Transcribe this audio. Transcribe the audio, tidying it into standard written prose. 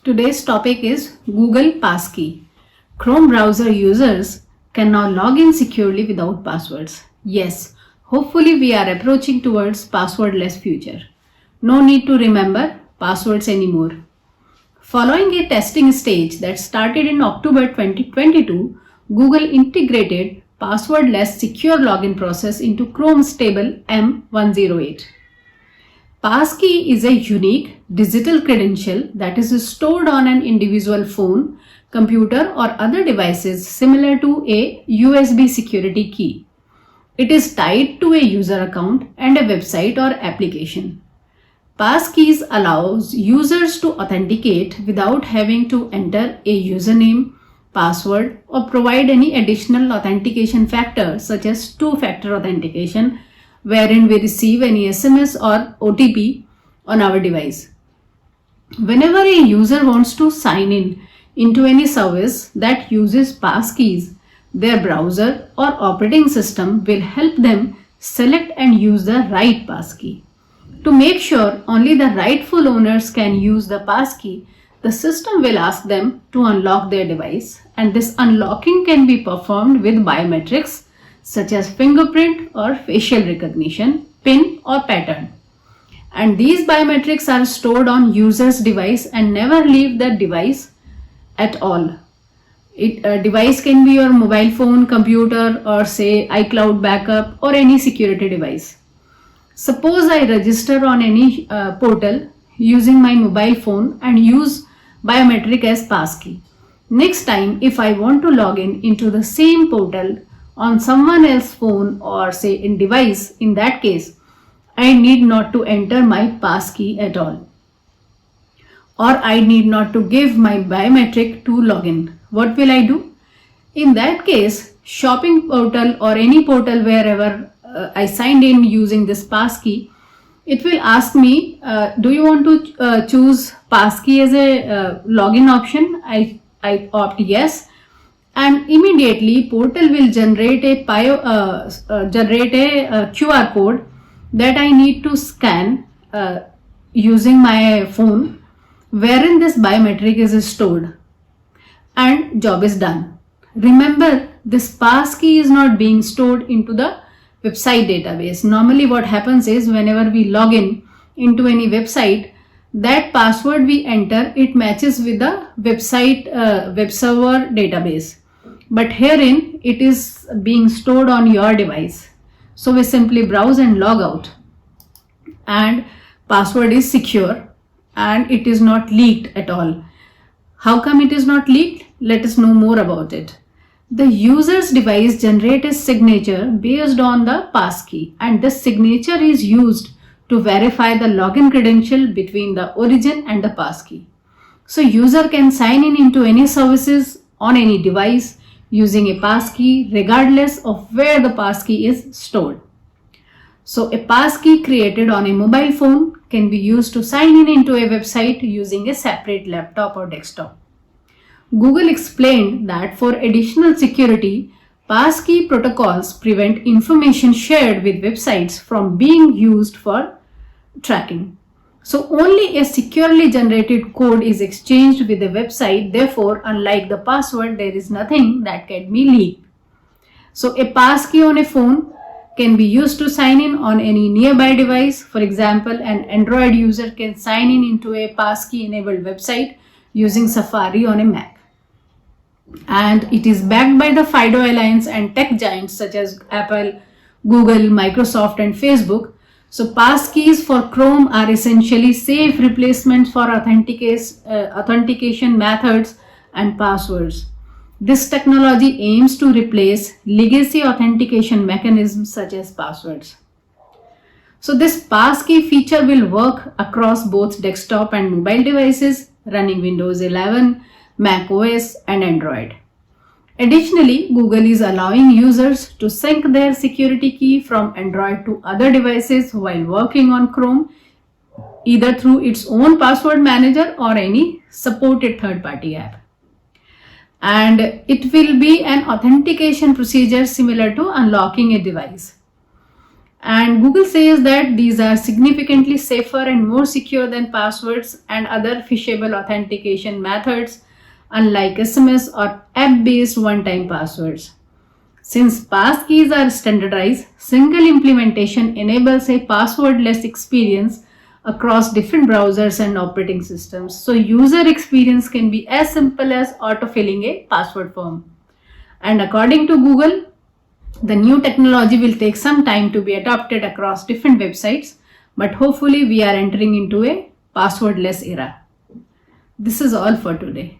Today's topic is Google Passkey. Chrome browser users can now log in securely without passwords. Yes, hopefully we are approaching towards passwordless future. No need to remember passwords anymore. Following a testing stage that started in October 2022, Google integrated passwordless secure login process into Chrome's table M108. Passkey is a unique digital credential that is stored on an individual phone, computer or other devices similar to a USB security key. It is tied to a user account and a website or application. Passkeys allows users to authenticate without having to enter a username, password or provide any additional authentication factors such as two-factor authentication wherein we receive any SMS or OTP on our device. Whenever a user wants to sign in into any service that uses passkeys, their browser or operating system will help them select and use the right passkey. To make sure only the rightful owners can use the passkey, the system will ask them to unlock their device, and this unlocking can be performed with biometrics such as fingerprint or facial recognition, PIN or pattern. And these biometrics are stored on user's device and never leave the device at all. A device can be your mobile phone, computer or say iCloud backup or any security device. Suppose I register on any portal using my mobile phone and use biometric as passkey. Next time if I want to log in into the same portal on someone else's phone or say in device, in that case, I need not to enter my passkey at all. Or I need not to give my biometric to login. What will I do? In that case, shopping portal or any portal wherever I signed in using this passkey, it will ask me, do you want to choose passkey as a login option? I opt yes. And immediately portal will generate a QR code that I need to scan using my phone, wherein this biometric is stored, and job is done. Remember, this passkey is not being stored into the website database. Normally what happens is whenever we log in into any website, that password we enter, it matches with the website web server database. But herein it is being stored on your device. So we simply browse and log out, and password is secure and it is not leaked at all. How come it is not leaked? Let us know more about it. The user's device generates a signature based on the passkey, and this signature is used to verify the login credential between the origin and the passkey. So user can sign in into any services on any device using a passkey regardless of where the passkey is stored. So a passkey created on a mobile phone can be used to sign in into a website using a separate laptop or desktop. Google explained that for additional security, passkey protocols prevent information shared with websites from being used for tracking. So only a securely generated code is exchanged with the website. Therefore, unlike the password, there is nothing that can be leaked. So a passkey on a phone can be used to sign in on any nearby device. For example, an Android user can sign in into a passkey enabled website using Safari on a Mac. And it is backed by the FIDO Alliance and tech giants such as Apple, Google, Microsoft and Facebook. So passkeys for Chrome are essentially safe replacements for authentication methods and passwords. This technology aims to replace legacy authentication mechanisms such as passwords. So this passkey feature will work across both desktop and mobile devices running Windows 11, Mac OS and Android. Additionally, Google is allowing users to sync their security key from Android to other devices while working on Chrome, either through its own password manager or any supported third-party app. And it will be an authentication procedure similar to unlocking a device. And Google says that these are significantly safer and more secure than passwords and other phishable authentication methods, unlike SMS or app-based one-time passwords. Since passkeys are standardized, single implementation enables a passwordless experience across different browsers and operating systems. So user experience can be as simple as autofilling a password form. And according to Google, the new technology will take some time to be adopted across different websites, but hopefully we are entering into a passwordless era. This is all for today.